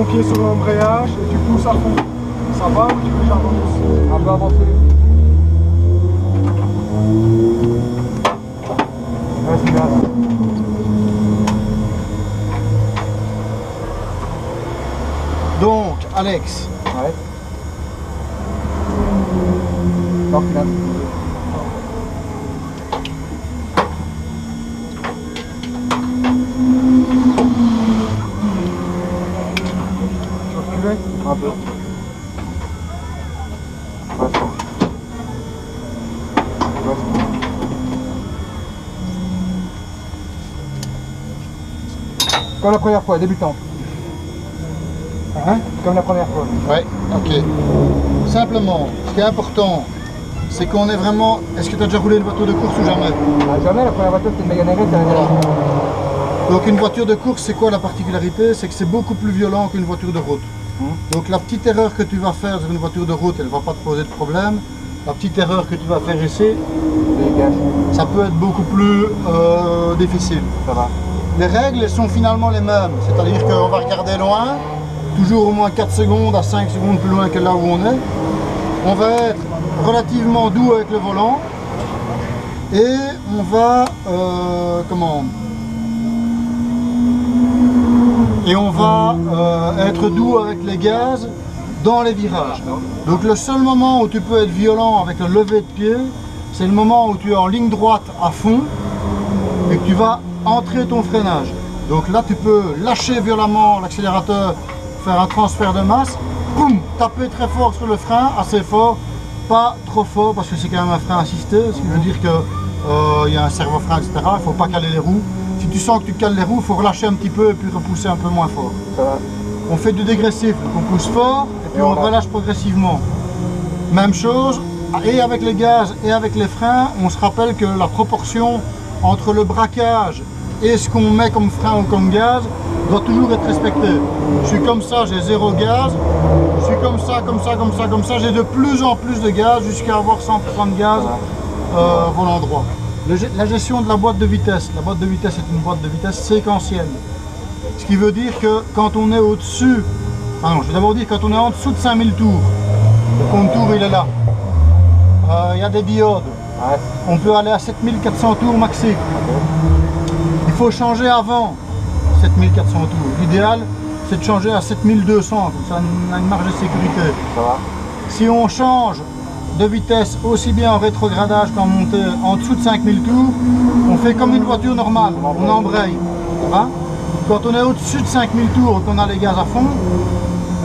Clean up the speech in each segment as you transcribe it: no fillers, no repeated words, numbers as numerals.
pied sur l'embrayage et tu pousses à fond. Ça va ou tu veux que j'avance? Un peu avancé. Vas-y, gaz. Donc, Alex. Ouais. Non, final. Tu veux reculer? Un peu. Comme la première fois, débutant. Hein? Comme la première fois. Ouais, ok. Simplement, ce qui est important, c'est qu'on est vraiment... Est-ce que tu as déjà roulé une voiture de course ou jamais? Ah, jamais, la première voiture c'était une Mégane RS. Voilà. Donc une voiture de course, c'est quoi la particularité? C'est que c'est beaucoup plus violent qu'une voiture de route. Donc la petite erreur que tu vas faire sur une voiture de route, elle ne va pas te poser de problème. La petite erreur que tu vas faire ici, ça peut être beaucoup plus difficile. Ça va. Les règles elles sont finalement les mêmes, c'est-à-dire qu'on va regarder loin, toujours au moins 4 secondes à 5 secondes plus loin que là où on est. On va être relativement doux avec le volant et on va être doux avec les gaz dans les virages. Donc le seul moment où tu peux être violent avec le lever de pied, c'est le moment où tu es en ligne droite à fond et que tu vas entrer ton freinage. Donc là tu peux lâcher violemment l'accélérateur, faire un transfert de masse, boum, taper très fort sur le frein, assez fort, pas trop fort parce que c'est quand même un frein assisté, ce qui veut dire qu'il y a un servo-frein, etc. Il ne faut pas caler les roues. Si tu sens que tu cales les roues, il faut relâcher un petit peu et puis repousser un peu moins fort. Ça va. On fait du dégressif, donc on pousse fort et puis on relâche progressivement. Même chose, et avec les gaz et avec les freins, on se rappelle que la proportion entre le braquage et ce qu'on met comme frein ou comme gaz doit toujours être respectée. Je suis comme ça, j'ai 0 gaz. Je suis comme ça, comme ça, comme ça, comme ça. J'ai de plus en plus de gaz jusqu'à avoir 100% de gaz volant droit. La gestion de la boîte de vitesse. La boîte de vitesse est une boîte de vitesse séquentielle. Ce qui veut dire que quand on est au-dessus, je vais d'abord dire quand on est en dessous de 5000 tours, le compte tour il est là. Il y a des diodes. Ouais. On peut aller à 7400 tours maxi. Il faut changer avant 7400 tours. L'idéal, c'est de changer à 7200, comme ça on a une marge de sécurité. Ça va. Si on change de vitesse aussi bien en rétrogradage qu'en montée en dessous de 5000 tours, on fait comme une voiture normale, on embraye. Ça va? Quand on est au-dessus de 5000 tours et qu'on a les gaz à fond,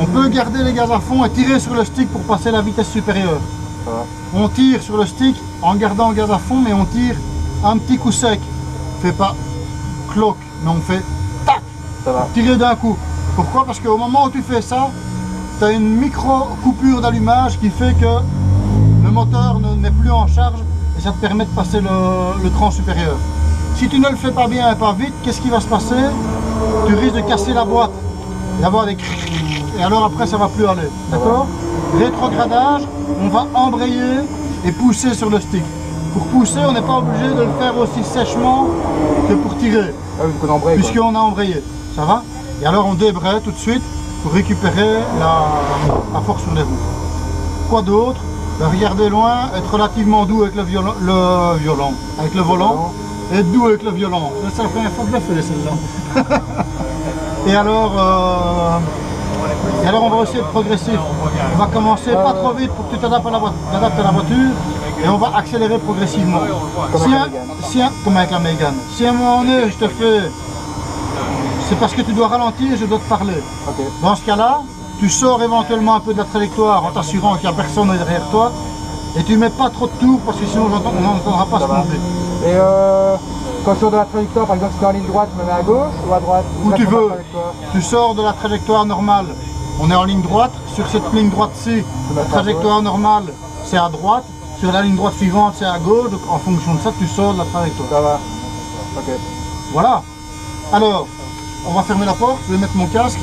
on peut garder les gaz à fond et tirer sur le stick pour passer la vitesse supérieure. Ça va. On tire sur le stick en gardant le gaz à fond, mais on tire un petit coup sec. On ne fait pas cloque, mais on fait tac, Ça va. tirer d'un coup. Pourquoi? Parce qu'au moment où tu fais ça, tu as une micro coupure d'allumage qui fait que le moteur n'est plus en charge et ça te permet de passer le cran supérieur. Si tu ne le fais pas bien et pas vite, qu'est-ce qui va se passer? Tu risques de casser la boîte, d'avoir des crics, et alors après ça va plus aller. D'accord? Rétrogradage, on va embrayer et pousser sur le stick. Pour pousser, on n'est pas obligé de le faire aussi sèchement que pour tirer, puisqu'on a embrayé. Ça va? Et alors on débraye tout de suite pour récupérer la force sur les roues. Quoi d'autre? Regarder loin, être relativement doux avec avec le volant, et être doux avec le violon. C'est la première fois que je l'ai fait celle-là. Et alors on va aussi être progressif. On va commencer pas trop vite pour que tu t'adaptes à la voiture et on va accélérer progressivement. Comme avec la Mégane. Si à un moment donné je te fais, c'est parce que tu dois ralentir et je dois te parler. Okay. Dans ce cas-là, tu sors éventuellement un peu de la trajectoire en t'assurant qu'il n'y a personne derrière toi et tu mets pas trop de tours parce que sinon on n'entendra pas ce qu'on fait. Et quand je sors de la trajectoire, par exemple si tu es en ligne droite, je me mets à gauche ou à droite? Où tu veux, tu sors de la trajectoire normale. On est en ligne droite, sur cette ligne droite-ci, la trajectoire normale c'est à droite, sur la ligne droite suivante c'est à gauche, donc en fonction de ça tu sors de la trajectoire. Ça va. Ok. Voilà. Alors, on va fermer la porte, je vais mettre mon casque.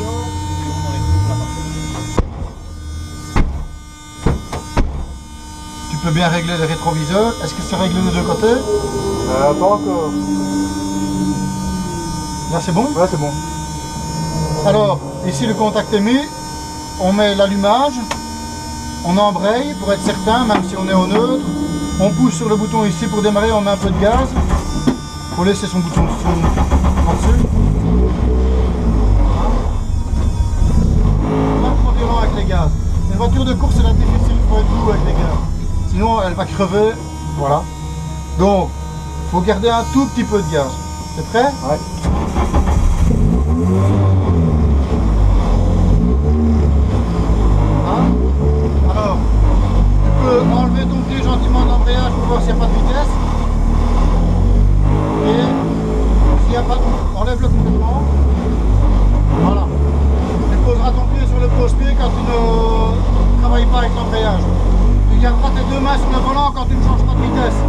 Tu peux bien régler les rétroviseurs. Est-ce que c'est réglé des deux côtés? Pas encore. Là c'est bon? Ouais, c'est bon. Alors, ici le contact est mis, on met l'allumage, on embraye pour être certain, même si on est au neutre. On pousse sur le bouton ici pour démarrer, on met un peu de gaz. Il faut laisser son bouton dessus. Pas trop violent avec les gaz. Une voiture de course, c'est difficile, il faut être doux avec les gaz. Sinon, elle va crever. Voilà. Donc, il faut garder un tout petit peu de gaz. C'est prêt? Ouais. Alors, tu peux enlever ton pied gentiment de l'embrayage pour voir s'il n'y a pas de vitesse. Et s'il n'y a pas de... enlève-le complètement. Voilà. Tu poseras ton pied sur le pose-pied quand tu ne travailles pas avec l'embrayage. Tu garderas tes deux mains sur le volant quand tu ne changes pas de vitesse.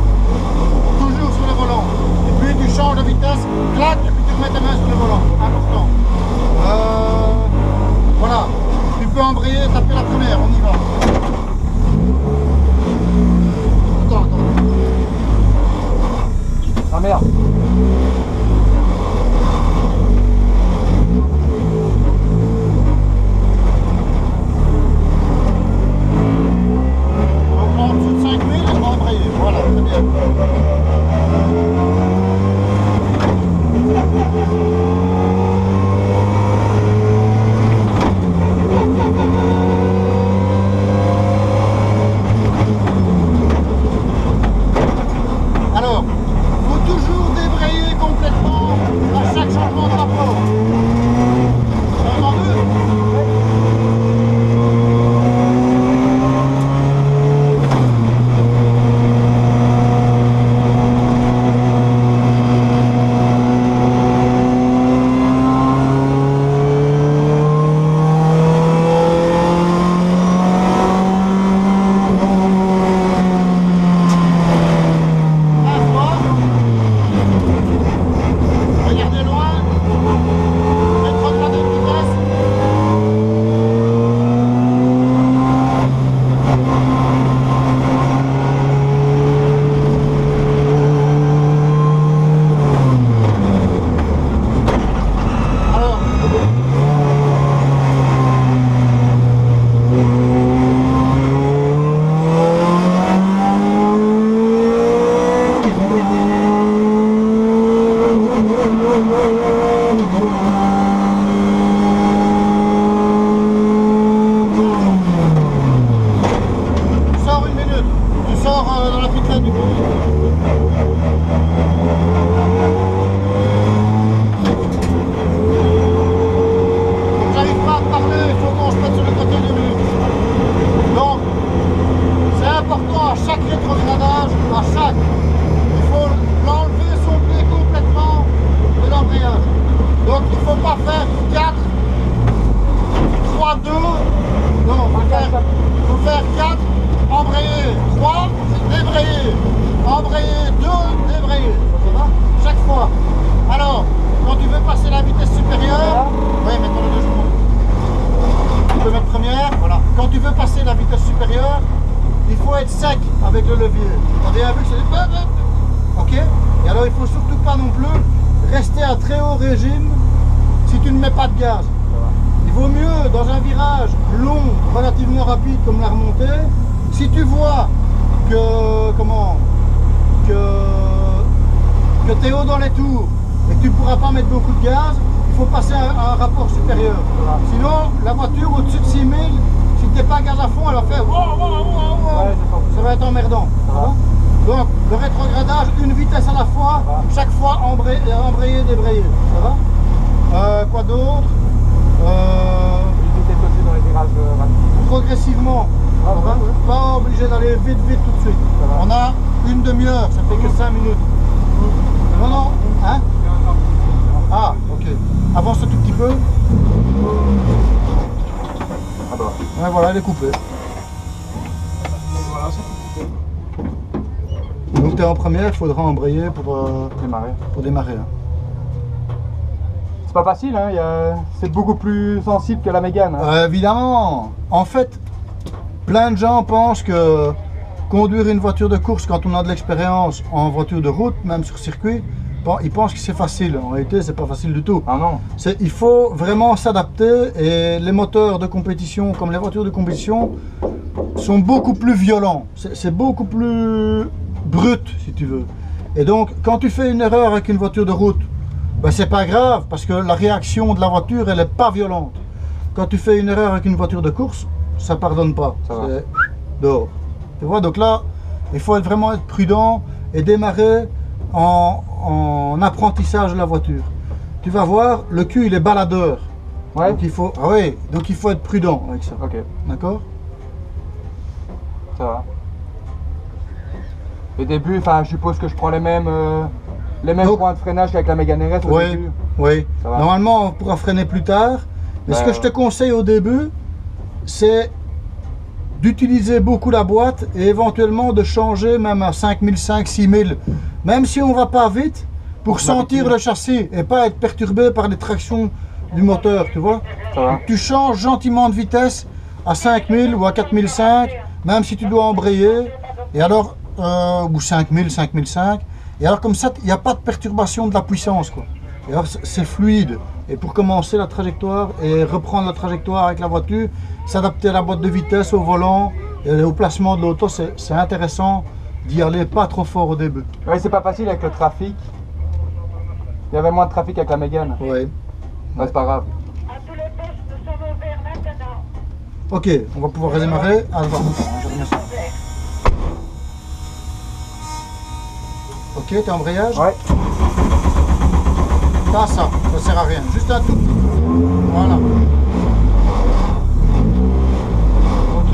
Toujours sur le volant. Et puis tu changes de vitesse, clac, et puis tu remets tes mains sur le volant. Important. Voilà. Tu peux embrayer, taper la première, on y va. Attends. Ah merde. Donc en dessous de 5000, on va embrayer. Voilà, très bien. Alors, il faut toujours débrayer complètement à chaque changement de rapport. T'as entendu? Regardez loin, rétrogradez de vitesse. Alors, tu sors une minute, tu sors dans la petite fête du coup. J'arrive pas à te parler, il faut qu'on se mette sur le côté du mur. Donc, c'est important à chaque rétrogradage, il faut l'enlever son pied complètement de l'embrayage. Donc il ne faut pas faire 4, 3, 2, non, il faut faire 4, embrayer, 3, débrayer, embrayer, 2, débrayer, ça va? Chaque fois. Alors, quand tu veux passer la vitesse supérieure, oui, mettons les deux secondes. Tu peux mettre première, voilà. Quand tu veux passer la vitesse supérieure, il faut être sec avec le levier. On a bien vu que c'est... Ok? Et alors il faut surtout pas non plus rester à très haut régime si tu ne mets pas de gaz. Il vaut mieux dans un virage long, relativement rapide comme la remontée, si tu vois que tu es haut dans les tours et que tu ne pourras pas mettre beaucoup de gaz, il faut passer à un rapport supérieur. Sinon, la voiture au-dessus de 6000, si tu n'es pas gaz à fond, elle va faire wow, wow, wow, wow. Ouais, Ça va être emmerdant. Donc, le rétrogradage, une vitesse à la fois, chaque fois embrayer, débrayer. Ça va? Quoi d'autre? Éviter de sauter dans les virages rapides. Progressivement. Ah, Ça va? ouais. Pas obligé d'aller vite tout de suite. On a une demi-heure, ça fait que 5 minutes. Non, hein? Ah, ok. Avance un tout petit peu. Ah bah. Ouais, voilà, elle est coupée. Voilà, c'est tout. Donc tu es en première, il faudra embrayer pour démarrer. Hein. C'est pas facile, hein, c'est beaucoup plus sensible que la Mégane. Hein. Évidemment. En fait, plein de gens pensent que conduire une voiture de course quand on a de l'expérience en voiture de route, même sur circuit, Ils pensent que c'est facile. En réalité, c'est pas facile du tout. Ah non. Il faut vraiment s'adapter et les moteurs de compétition, comme les voitures de compétition, sont beaucoup plus violents. C'est beaucoup plus brut, si tu veux. Et donc, quand tu fais une erreur avec une voiture de route, ben, c'est pas grave parce que la réaction de la voiture, elle est pas violente. Quand tu fais une erreur avec une voiture de course, ça pardonne pas. C'est dehors. Tu vois, donc là, il faut vraiment être prudent et démarrer en apprentissage de la voiture. Tu vas voir, le cul il est baladeur. Ouais. Donc il faut être prudent avec ça. Ok, D'accord? ça va. Au début, enfin, je suppose que je prends les mêmes Donc, points de freinage qu'avec la Mégane RS au Oui, début. oui. Ça va. Normalement, on pourra freiner plus tard. Mais ce que je te conseille au début, c'est d'utiliser beaucoup la boîte et éventuellement de changer même à 5005, 6000. Même si on ne va pas vite, pour sentir le châssis et pas être perturbé par les tractions du moteur, tu vois. Ça va. Tu changes gentiment de vitesse à 5000 ou à 4005, même si tu dois embrayer. Et alors, ou 5000, 5005. Et alors comme ça, il n'y a pas de perturbation de la puissance, quoi. Et alors c'est fluide. Et pour commencer la trajectoire et reprendre la trajectoire avec la voiture, s'adapter à la boîte de vitesse, au volant et au placement de l'auto, c'est intéressant d'y aller pas trop fort au début. Oui, c'est pas facile avec le trafic. Il y avait moins de trafic avec la Mégane. Oui. Ouais, c'est pas grave. Ok, on va pouvoir redémarrer. Ah, je remets ça. Ok, t'es embrayage? Ouais. Pas ça sert à rien. Juste un tout petit peu. Voilà. Ok.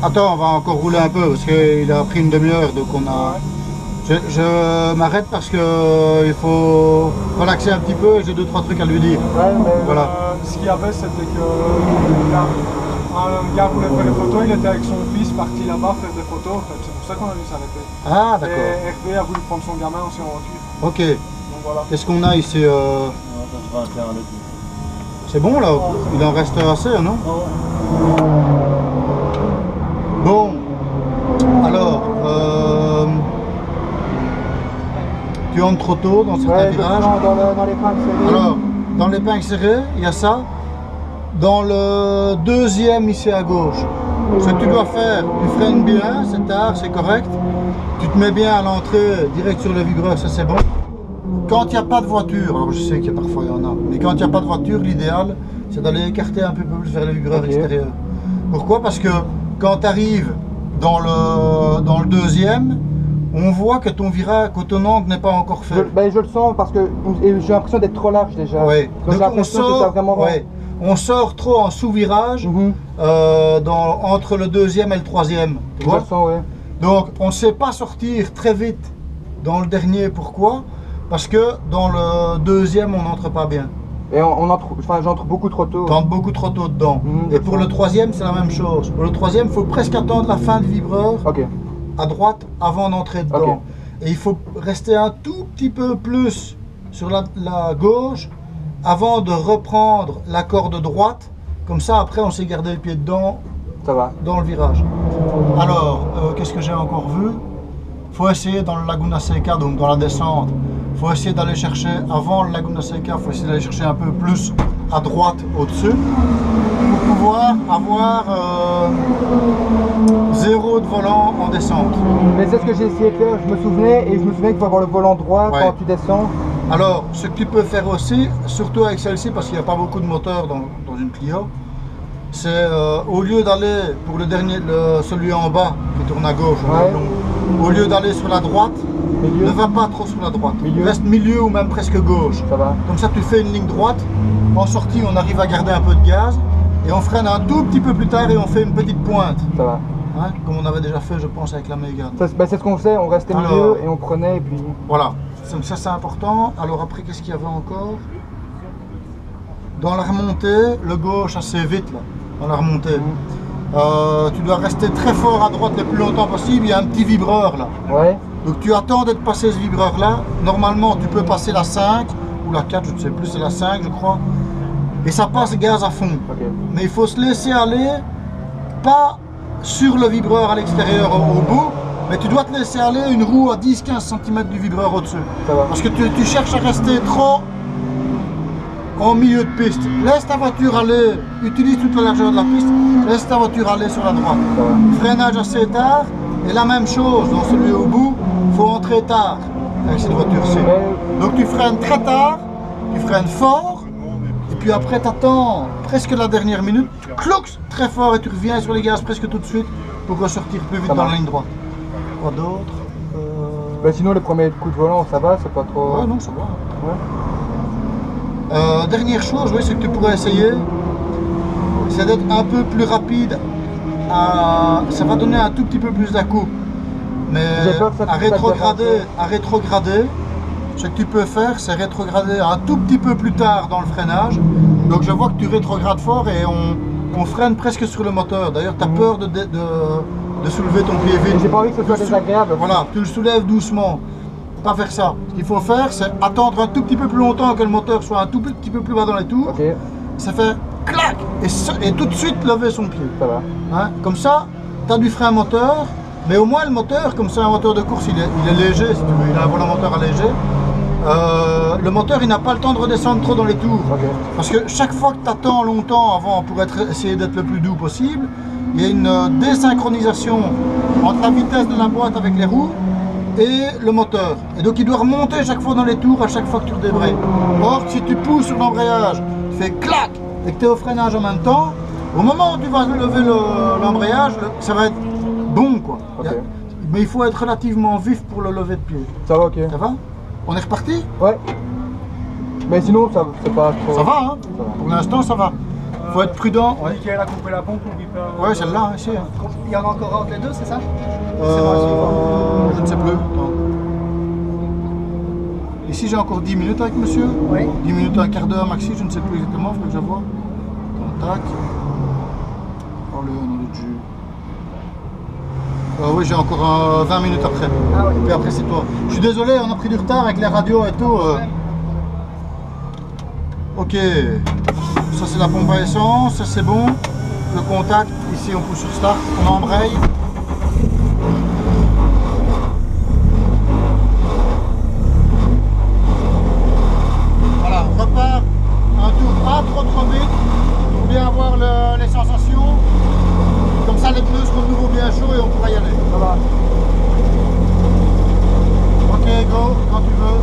Attends, on va encore rouler un peu parce qu'il a pris une demi-heure, donc on a... Je m'arrête parce que il faut relaxer un petit peu et j'ai 2-3 trucs à lui dire. Ouais, mais Voilà. ce qu'il y avait, c'était que un gars voulait faire des photos, il était avec son fils parti là-bas faire des photos, en fait. C'est pour ça qu'on a dû s'arrêter. Ah, d'accord. Et RB a voulu prendre son gamin aussi en voiture. Ok. Donc voilà. Qu'est-ce qu'on a ici C'est bon là? Il en reste assez, non? Bon. Alors, tu entres trop tôt dans certains Ouais, virages. dans les pinces serrées. Alors, dans l'épingle serrée, il y a ça. Dans le deuxième, ici à gauche, ce que tu dois faire, tu freines bien, c'est tard, c'est correct. Tu te mets bien à l'entrée, direct sur le vibreur, ça c'est bon. Quand il n'y a pas de voiture, alors je sais qu'il y a parfois il y en a, mais quand il n'y a pas de voiture, l'idéal, c'est d'aller écarter un peu plus vers le vibreur extérieur. Pourquoi? Parce que quand tu arrives dans le deuxième, on voit que ton virage, que ton angle n'est pas encore fait. Je le sens parce que j'ai l'impression d'être trop large déjà. Ouais. Donc, Donc on sort trop en sous-virage entre le deuxième et le troisième. Tu Je vois? le sens, ouais. Donc on ne sait pas sortir très vite dans le dernier. Pourquoi? Parce que dans le deuxième, on n'entre pas bien. Et j'entre beaucoup trop tôt. Tu entres beaucoup trop tôt dedans. Et pour le troisième, c'est la même chose. Pour le troisième, il faut presque attendre la fin du vibreur à droite avant d'entrer dedans. Et il faut rester un tout petit peu plus sur la gauche avant de reprendre la corde droite. Comme ça, après, on sait garder le pied dedans. Ça va. Dans le virage. Alors, qu'est-ce que j'ai encore vu? Il faut essayer dans le Laguna Seca, donc dans la descente, il faut essayer d'aller chercher, avant le Laguna Seca, il faut essayer d'aller chercher un peu plus à droite au-dessus pour pouvoir avoir 0 de volant en descente. Mais c'est ce que j'ai essayé de faire, je me souvenais qu'il faut avoir le volant droit quand tu descends. Alors, ce que tu peux faire aussi, surtout avec celle-ci, parce qu'il n'y a pas beaucoup de moteurs dans une Clio, c'est au lieu d'aller pour le dernier, celui en bas qui tourne à gauche, au lieu d'aller sur la droite, ne va pas trop sur la droite. Reste milieu ou même presque gauche. Ça va. Comme ça, tu fais une ligne droite. En sortie, on arrive à garder un peu de gaz et on freine un tout petit peu plus tard et on fait une petite pointe. Ça va. Hein, comme on avait déjà fait, je pense, avec la Mégane. C'est ce qu'on faisait, on restait milieu et on prenait et puis... Voilà. Donc ça, c'est important. Alors après, qu'est-ce qu'il y avait encore? Dans la remontée, le gauche assez vite là. Dans la remontée. Tu dois rester très fort à droite le plus longtemps possible, il y a un petit vibreur là. Ouais. Donc tu attends d'être passé ce vibreur là. Normalement tu peux passer la 5 ou la 4, je ne sais plus, c'est la 5 je crois. Et ça passe gaz à fond. Mais il faut se laisser aller, pas sur le vibreur à l'extérieur au bout, mais tu dois te laisser aller une roue à 10-15 cm du vibreur au-dessus. Parce que tu cherches à rester trop en milieu de piste. Laisse ta voiture aller, utilise toute la largeur de la piste, laisse ta voiture aller sur la droite. Freinage assez tard, et la même chose dans celui au bout, il faut entrer tard avec cette voiture-ci. Donc tu freines très tard, tu freines fort, et puis après tu attends presque la dernière minute, tu cloques très fort et tu reviens sur les gaz presque tout de suite pour ressortir plus vite dans la ligne droite. Quoi d'autre? Sinon les premiers coups de volant, ça va, c'est pas trop... Ouais, non, ça va. Dernière chose, oui, ce que tu pourrais essayer, c'est d'être un peu plus rapide. Ça va donner un tout petit peu plus d'à-coup. Mais à rétrograder, ce que tu peux faire, c'est rétrograder un tout petit peu plus tard dans le freinage. Donc je vois que tu rétrogrades fort et on freine presque sur le moteur. D'ailleurs, tu as peur de soulever ton pied vite. J'ai pas envie que ce soit désagréable. Voilà, tu le soulèves doucement. Pas faire ça. Ce qu'il faut faire, c'est attendre un tout petit peu plus longtemps que le moteur soit un tout petit peu plus bas dans les tours. Ça fait clac et tout de suite lever son pied. Ça va. Hein? Comme ça, tu as du frein moteur, mais au moins le moteur, comme c'est un moteur de course, il est léger, si tu veux, il a un volant moteur allégé. Le moteur, il n'a pas le temps de redescendre trop dans les tours. Parce que chaque fois que tu attends longtemps avant pour essayer d'être le plus doux possible, il y a une désynchronisation entre la vitesse de la boîte avec les roues et le moteur. Et donc il doit remonter chaque fois dans les tours à chaque fois que tu redébrayes. Or, si tu pousses sur l'embrayage, tu fais clac et que tu es au freinage en même temps, au moment où tu vas lever l'embrayage, ça va être bon quoi. Mais il faut être relativement vif pour le lever de pied. Ça va, ok. Ça va? On est reparti? Ouais. Mais sinon, c'est pas trop... Ça va, hein? Pour l'instant, ça va. Faut être prudent. Ouais, Michael a coupé la pompe, n'oublie pas. ouais celle-là, hein, ici. Hein. Il y en a encore entre les deux, c'est ça? Je ne sais plus. Attends. Ici, j'ai encore 10 minutes avec monsieur. Oui. 10 minutes, un quart d'heure maxi, je ne sais plus exactement, il faut que je vois. Tac. Oh le nom de Dieu. Oui, j'ai encore 20 minutes après. Ah oui. Et puis après, c'est toi. Je suis désolé, on a pris du retard avec les radios et tout. Ok. Ça, c'est la pompe à essence, ça c'est bon. Le contact, ici, on pousse sur start, on embraye. Voilà, on repart un tour pas trop vite pour bien avoir les sensations. Comme ça, les pneus seront de nouveau bien chauds et on pourra y aller. Ça va. Ok, go, quand tu veux.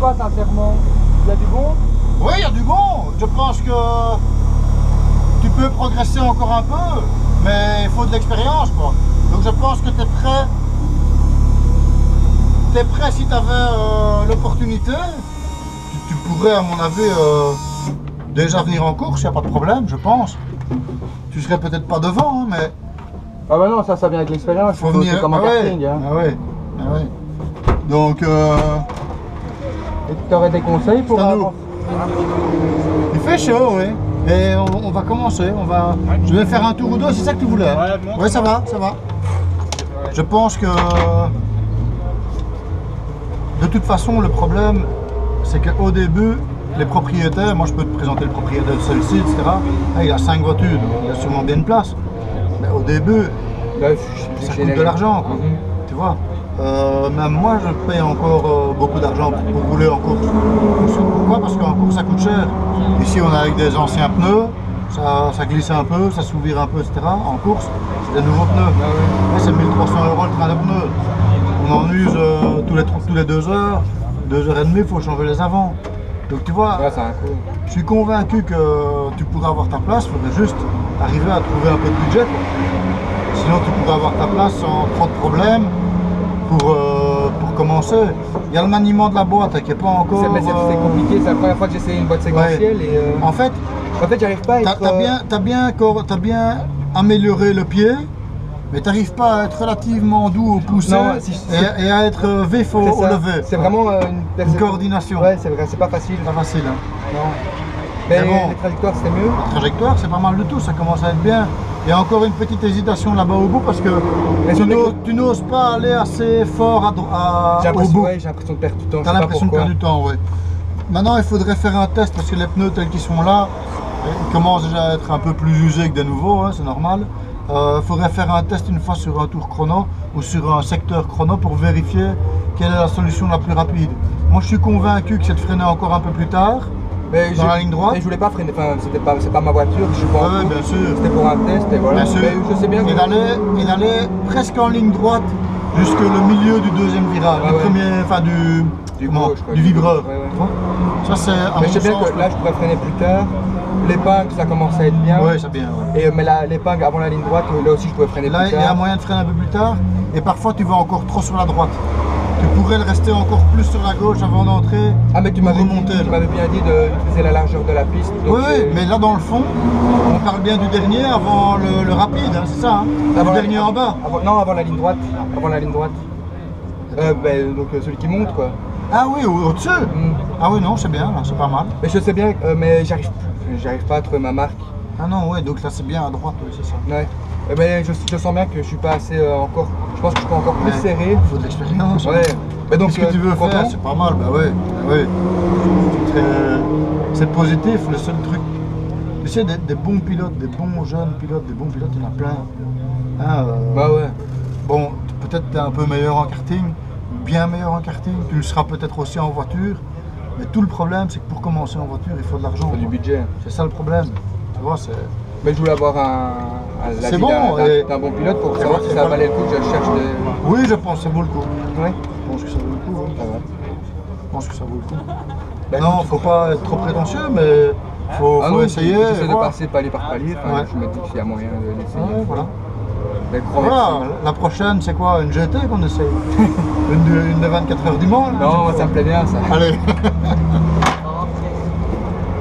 pas sincèrement? Il y a du bon? Oui, il y a du bon. Je pense que tu peux progresser encore un peu, mais il faut de l'expérience, quoi. Donc je pense que tu es prêt. Tu es prêt si tu avais l'opportunité. Tu pourrais, à mon avis, déjà venir en course, il n'y a pas de problème, je pense. Tu serais peut-être pas devant, hein, mais Ah bah non, ça vient avec l'expérience. faut venir. C'est comme un karting. Hein. Ah ouais. Ah ouais. Donc, Et tu aurais des conseils pour C'est à nous. avoir- il fait chaud, oui. Et on va commencer. Je vais faire un tour ou deux, c'est ça que tu voulais? Hein? Oui, ça va, ça va. Je pense que de toute façon, le problème, c'est qu'au début, les propriétaires, moi je peux te présenter le propriétaire de celle-ci, etc. Ah, il a 5 voitures, donc il a sûrement bien de place. Mais au début, Là, ça coûte de l'argent, quoi. Tu vois. Même moi, je paye encore beaucoup d'argent pour rouler en course. Pourquoi? Parce qu'en course, ça coûte cher. Ici, on est avec des anciens pneus, ça glisse un peu, ça s'ouvre un peu, etc. En course, c'est des nouveaux pneus. Là, c'est 1300 € le train de pneus. On en use tous les 2 heures, 2 heures et demie, il faut changer les avants. Donc tu vois, Ouais, c'est un coup. je suis convaincu que tu pourrais avoir ta place, il faudrait juste arriver à trouver un peu de budget, quoi. Sinon tu pourrais avoir ta place sans trop de problèmes pour commencer. Il y a le maniement de la boîte qui n'est pas encore... Mais c'est compliqué, c'est la première fois que j'essaie une boîte séquentielle et En fait, j'arrive pas à être... t'as bien amélioré le pied, mais tu n'arrives pas à être relativement doux au poussé Non, et à être vif au c'est ça. lever. C'est vraiment une coordination. Ouais, c'est vrai, c'est pas facile. Pas facile, hein. Non. Mais Mais bon. les trajectoires c'était mieux. La trajectoire, c'est pas mal du tout, ça commence à être bien. Il y a encore une petite hésitation là-bas au bout parce que Mais tu n'oses pas aller assez fort J'ai au l'impression bout. ouais, j'ai l'impression de perdre du temps. je T'as sais pas l'impression de pourquoi. perdre du temps, ouais. Maintenant, il faudrait faire un test parce que les pneus tels qu'ils sont là, ils commencent déjà à être un peu plus usés que des nouveaux, hein, c'est normal. Il faudrait faire un test une fois sur un tour chrono ou sur un secteur chrono pour vérifier quelle est la solution la plus rapide. Moi, je suis convaincu que c'est de freiner encore un peu plus tard. Mais Dans la ligne droite. Mais je voulais pas freiner, enfin c'est pas ma voiture, je suis pas en Ouais, course. bien sûr. C'était pour un test et voilà. Bien sûr. Mais je sais bien que... Il allait presque en ligne droite jusque le milieu du deuxième virage, Ouais, du ouais. premier, enfin du gauche, quoi. du vibreur. Ouais, ouais. Tu vois. Ça c'est à Mais mon je sais bien sens. que là je pourrais freiner plus tard. L'épingle ça commence à être bien. Ouais, c'est bien. Ouais. Et, mais l'épingle avant la ligne droite, là aussi je pouvais freiner Là, plus il y a tard. moyen de freiner un peu plus tard. Et parfois, tu vas encore trop sur la droite. Tu pourrais le rester encore plus sur la gauche avant d'entrer. Ah mais tu pour m'avais remonter, là. bien dit d'utiliser la largeur de la piste. donc Oui, j'ai- mais là dans le fond, on parle bien du dernier avant le rapide, hein, c'est ça, hein, Avant le la- dernier en bas. Non, avant la ligne droite. Avant la ligne droite. Donc celui qui monte quoi. Ah oui, au-dessus. Mm. Ah oui, non, c'est bien, là, c'est pas mal. Mais je sais bien, mais j'arrive pas à trouver ma marque. Ah non, ouais, donc là c'est bien à droite, oui, c'est ça. Ouais. Mais je sens bien que je suis pas assez encore. Je pense que je peux encore plus Ouais, serrer. faut de l'expérience. Ouais. Mais donc Ce que tu veux content. faire, c'est pas mal, bah ouais. Bah ouais. C'est positif, le seul truc. Tu sais, des bons pilotes, des bons jeunes pilotes, des bons pilotes, il y en a plein. Hein, Bah ouais. Bon, peut-être tu es un peu meilleur en karting, bien meilleur en karting, tu le seras peut-être aussi en voiture, mais tout le problème c'est que pour commencer en voiture il faut de l'argent. Faut du quoi. budget. C'est ça le problème. Tu vois, c'est. Mais je voulais avoir C'est bon, d'un bon pilote pour et savoir voilà, si et ça voilà. valait le coup que je cherche des. Oui, je pense que ça vaut le coup. Ouais. Je pense que ça vaut le coup. Ça va. Je pense que ça vaut le coup. Bah, non, écoute, faut pas être trop prétentieux, mais faut Ah non, essayer. j'essaie et de voir. passer palier par palier. Enfin, Ouais. Je me dis qu'il y a moyen de l'essayer. Ouais, voilà. Mais grand Voilà, merci. la prochaine c'est quoi? Une GT qu'on essaye? une de 24 heures du Mans là? Non, moi ça me plaît bien ça. Allez